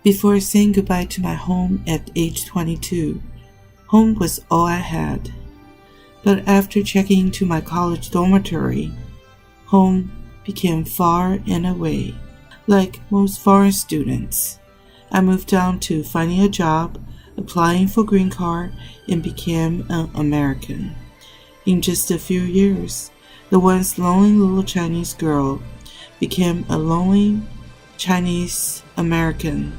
Before saying goodbye to my home at age 22, home was all I had. But after checking into my college dormitory, home became far and away. Like most foreign students, I moved on to finding a job, applying for green card, and became an American. In just a few years, the once lonely little Chinese girl became a lonely Chinese American.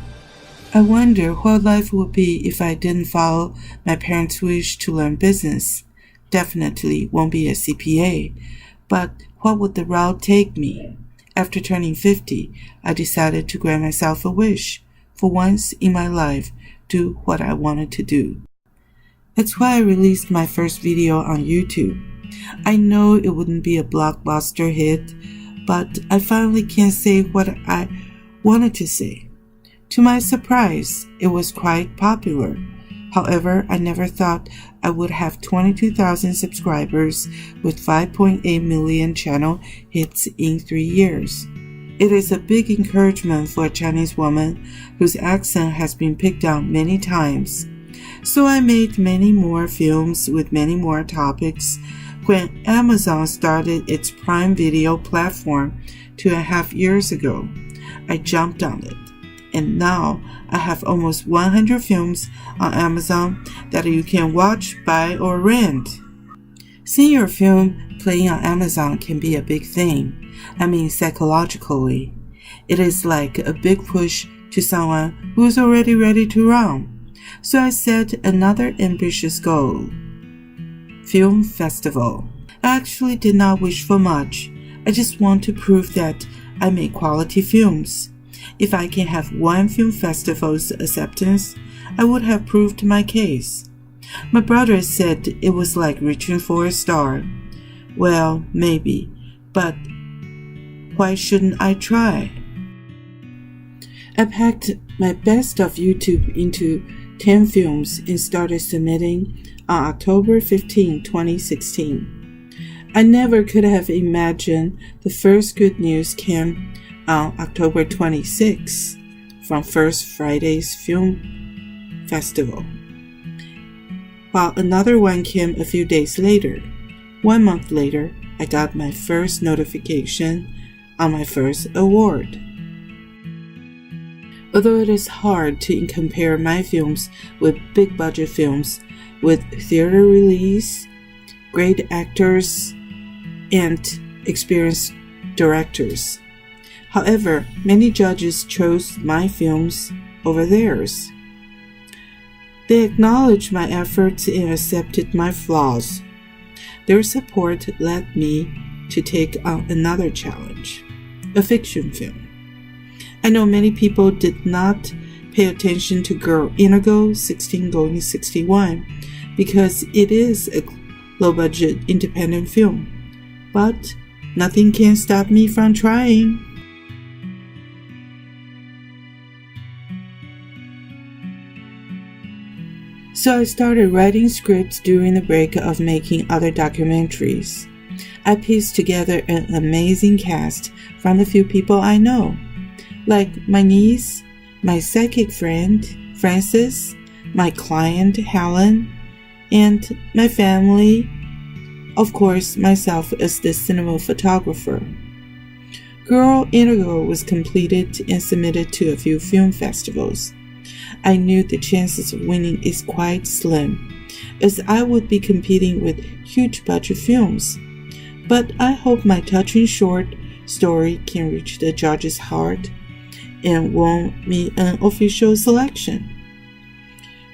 I wonder what life would be if I didn't follow my parents' wish to learn business. Definitely won't be a CPA, but what would the route take me? After turning 50, I decided to grant myself a wish, for once in my life, do what I wanted to do. That's why I released my first video on YouTube. I know it wouldn't be a blockbuster hit, but I finally can say what I wanted to say. To my surprise, it was quite popular. However, I never thought I would have 22,000 subscribers with 5.8 million channel hits in 3 years. It is a big encouragement for a Chinese woman whose accent has been picked out many times. So I made many more films with many more topics. When Amazon started its Prime Video platform 2.5 years ago, I jumped on it. And now I have almost 100 films on Amazon that you can watch, buy, or rent. Seeing your film playing on Amazon can be a big thing. I mean psychologically. It is like a big push to someone who is already ready to run. So I set another ambitious goal. Film Festival. I actually did not wish for much. I just want to prove that I make quality films. If I can have one film festival's acceptance, I would have proved my case. My brother said it was like reaching for a star. Well, maybe, but why shouldn't I try? I packed my best of YouTube into 10 films and started submitting on October 15, 2016. I never could have imagined the first good news came on October 26 from First Friday's Film Festival, while another one came a few days later. 1 month later, I got my first notification on my first award. Although it is hard to compare my films with big budget films with theater release, great actors, and experienced directors. However, many judges chose my films over theirs. They acknowledged my efforts and accepted my flaws. Their support led me to take on another challenge, a fiction film. I know many people did not pay attention to Girl Indigo 16 Going 61 because it is a low-budget independent film, but nothing can stop me from trying. So I started writing scripts during the break of making other documentaries. I pieced together an amazing cast from the few people I know, like my niece, my psychic friend, Frances, my client, Helen, and my family, of course, myself as the cinema photographer. Girl Indigo was completed and submitted to a few film festivals. I knew the chances of winning is quite slim, as I would be competing with huge budget films. But I hope my touching short story can reach the judge's heart and won me an official selection.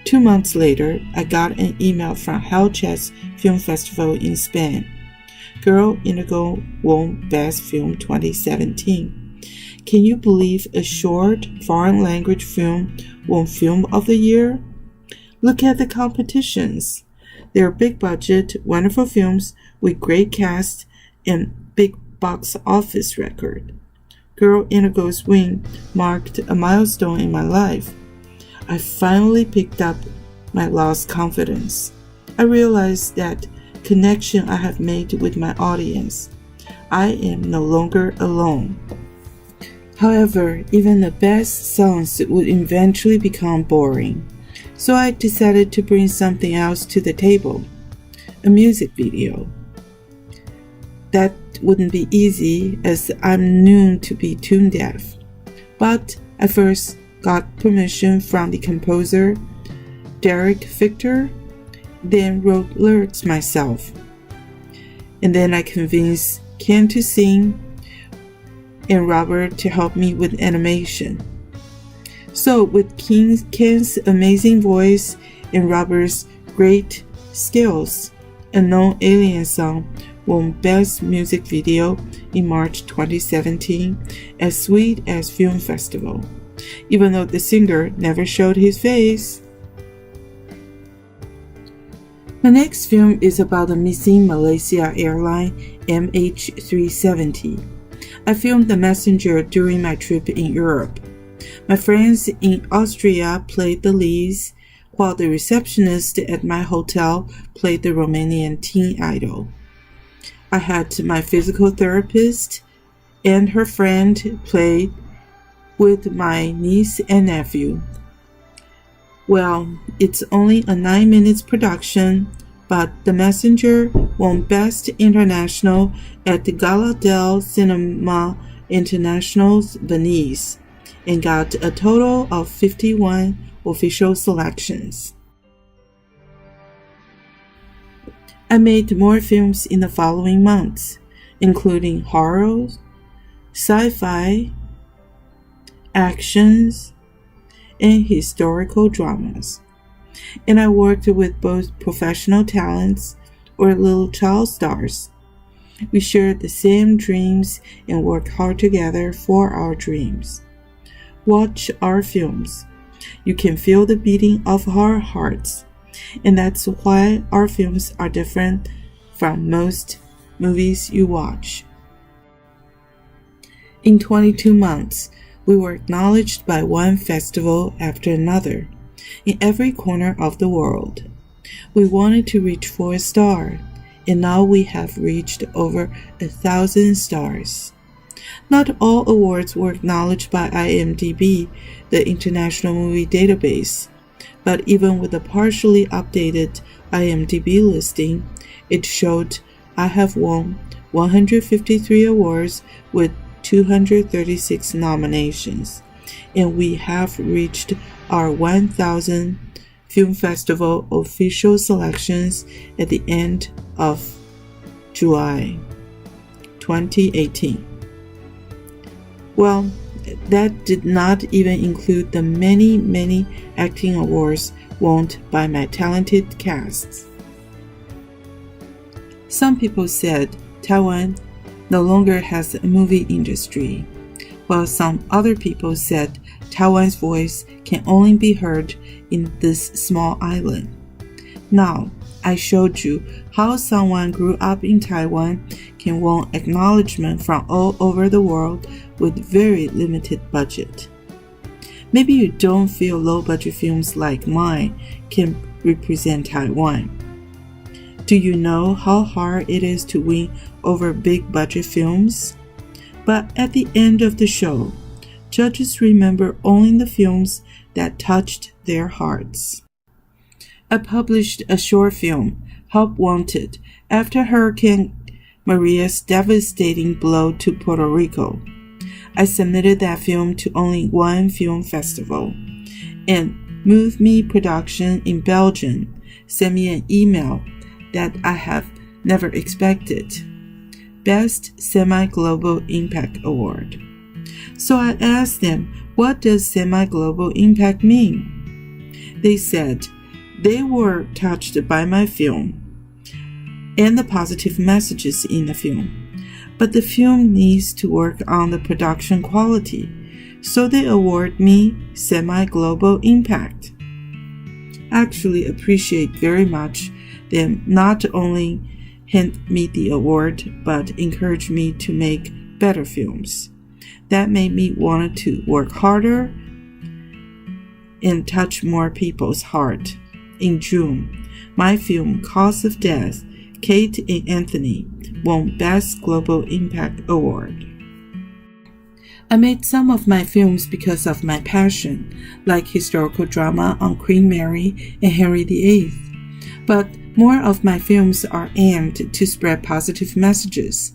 2 months later, I got an email from Hellchat's Film Festival in Spain. Girl Indigo won Best Film 2017. Can you believe a short, foreign language film won Film of the Year? Look at the competitions. They are big budget, wonderful films with great cast and big box office record. Girl Indigo's win marked a milestone in my life. I finally picked up my lost confidence. I realized that connection I have made with my audience. I am no longer alone. However, even the best songs would eventually become boring, so I decided to bring something else to the table, a music video. That wouldn't be easy as I'm known to be tone deaf, but I first got permission from the composer, Derek Victor, then wrote lyrics myself. And then I convinced Ken to sing and Robert to help me with animation. So with Ken's amazing voice and Robert's great skills, Unknown Alien Song won Best Music Video in March 2017 at Sweet as Film Festival, even though the singer never showed his face. My next film is about the missing Malaysia airline MH370. I filmed the messenger during my trip in Europe. My friends in Austria played the leads, while the receptionist at my hotel played the Romanian teen idol. I had my physical therapist and her friend play with my niece and nephew. Well, it's only a 9-minute production, but The Messenger won Best International at the Gala del Cinema International's Venice and got a total of 51 official selections. I made more films in the following months, including horror, sci-fi, actions, and historical dramas. And I worked with both professional talents or little child stars. We shared the same dreams and worked hard together for our dreams. Watch our films. You can feel the beating of our hearts, and that's why our films are different from most movies you watch. In 22 months, we were acknowledged by one festival after another in every corner of the world. We wanted to reach for a star, and now we have reached over 1,000 stars. Not all awards were acknowledged by IMDb, the International Movie Database, but even with a partially updated IMDb listing, it showed I have won 153 awards with 236 nominations, and we have reached our 1,000 Film Festival official selections at the end of July 2018. Well, that did not even include the many acting awards won by my talented casts. Some people said Taiwan no longer has a movie industry, while some other people said Taiwan's voice can only be heard in this small island. Now, I showed you how someone grew up in Taiwan can win acknowledgement from all over the world with very limited budget. Maybe you don't feel low-budget films like mine can represent Taiwan. Do you know how hard it is to win over big-budget films? But at the end of the show, judges remember only the films that touched their hearts. I published a short film, Help Wanted, after Hurricane Maria's devastating blow to Puerto Rico. I submitted that film to only one film festival, and Move Me Production in Belgium sent me an email that I have never expected. Best Semi-Global Impact Award. So I asked them, what does semi-global impact mean? They said they were touched by my film and the positive messages in the film, but the film needs to work on the production quality, so they award me semi-global impact. I actually appreciate very much them not only hand me the award, but encourage me to make better films. That made me want to work harder and touch more people's heart. In June, my film Cause of Death, Kate and Anthony won Best Global Impact Award. I made some of my films because of my passion, like historical drama on Queen Mary and Henry VIII. But more of my films are aimed to spread positive messages.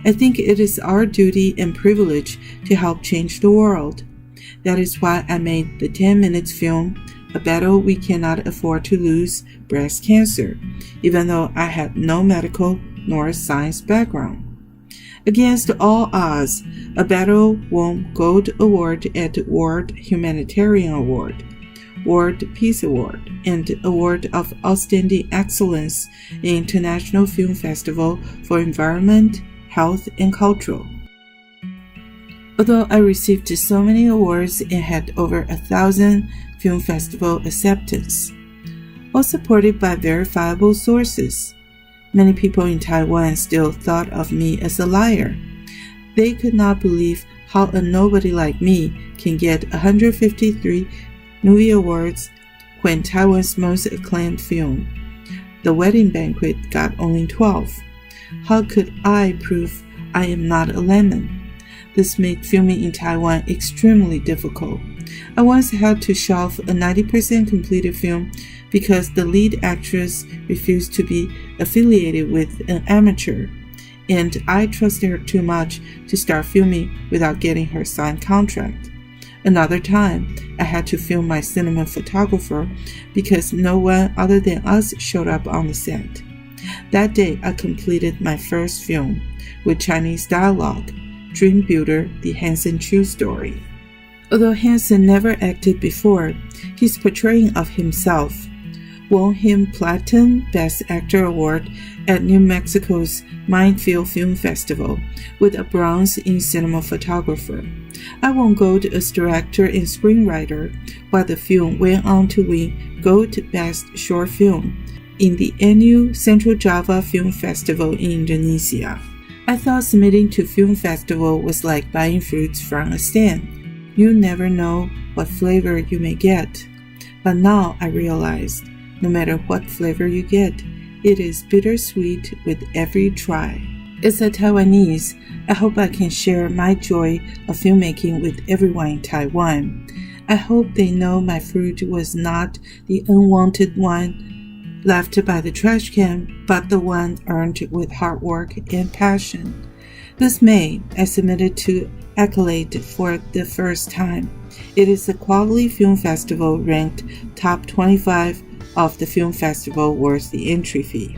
I think it is our duty and privilege to help change the world. That is why I made the 10-minute film, A Battle We Cannot Afford to Lose, Breast Cancer, even though I had no medical nor science background. Against all odds, A Battle won Gold Award at the World Humanitarian Award, World Peace Award, and Award of Outstanding Excellence in International Film Festival for Environment, Health, and Cultural. Although I received so many awards and had over 1,000 film festival acceptance, all supported by verifiable sources, many people in Taiwan still thought of me as a liar. They could not believe how a nobody like me can get 153 movie awards when Taiwan's most acclaimed film, The Wedding Banquet, got only 12. How could I prove I am not a lemon? This made filming in Taiwan extremely difficult. I once had to shelve a 90% completed film because the lead actress refused to be affiliated with an amateur, and I trusted her too much to start filming without getting her signed contract. Another time, I had to film my cinema photographer because no one other than us showed up on the set. That day, I completed my first film with Chinese dialogue, Dream Builder, the Hansen True Story. Although Hansen never acted before, his portraying of himself won him Platinum Best Actor Award at New Mexico's Minefield Film Festival with a bronze in Cinema Photographer. I won gold as director and screenwriter, while the film went on to win Gold Best Short Film in the annual Central Java Film Festival in Indonesia. I thought submitting to film festival was like buying fruits from a stand. You never know what flavor you may get. But now I realized, no matter what flavor you get, it is bittersweet with every try. As a Taiwanese, I hope I can share my joy of filmmaking with everyone in Taiwan. I hope they know my fruit was not the unwanted one left by the trash can, but the one earned with hard work and passion. This May, I submitted to Accolade for the first time. It is the Quality Film Festival ranked top 25 of the film festival worth the entry fee.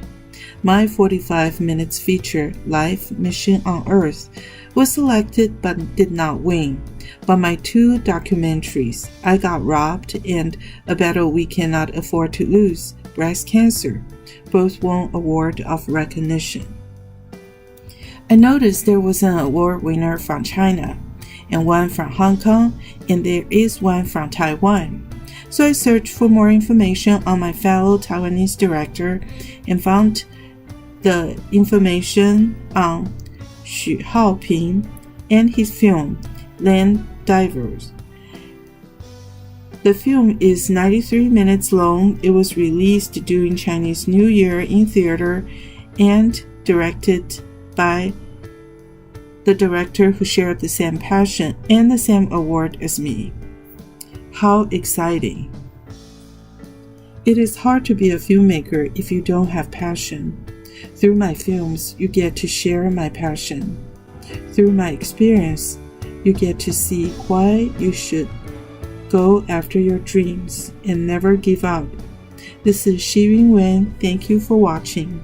My 45 minutes feature, Life Mission on Earth, was selected but did not win. But my two documentaries, I Got Robbed and A Battle We Cannot Afford to Lose, Breast Cancer, both won award of recognition. I noticed there was an award winner from China, and one from Hong Kong, and there is one from Taiwan. So I searched for more information on my fellow Taiwanese director and found the information on Shihyun Wang and his film, Land Divers. The film is 93 minutes long. It was released during Chinese New Year in theater and directed by the director who shared the same passion and the same award as me. How exciting! It is hard to be a filmmaker if you don't have passion. Through my films, you get to share my passion. Through my experience, you get to see why you should go after your dreams and never give up. This is Shihyun Wang. Thank you for watching.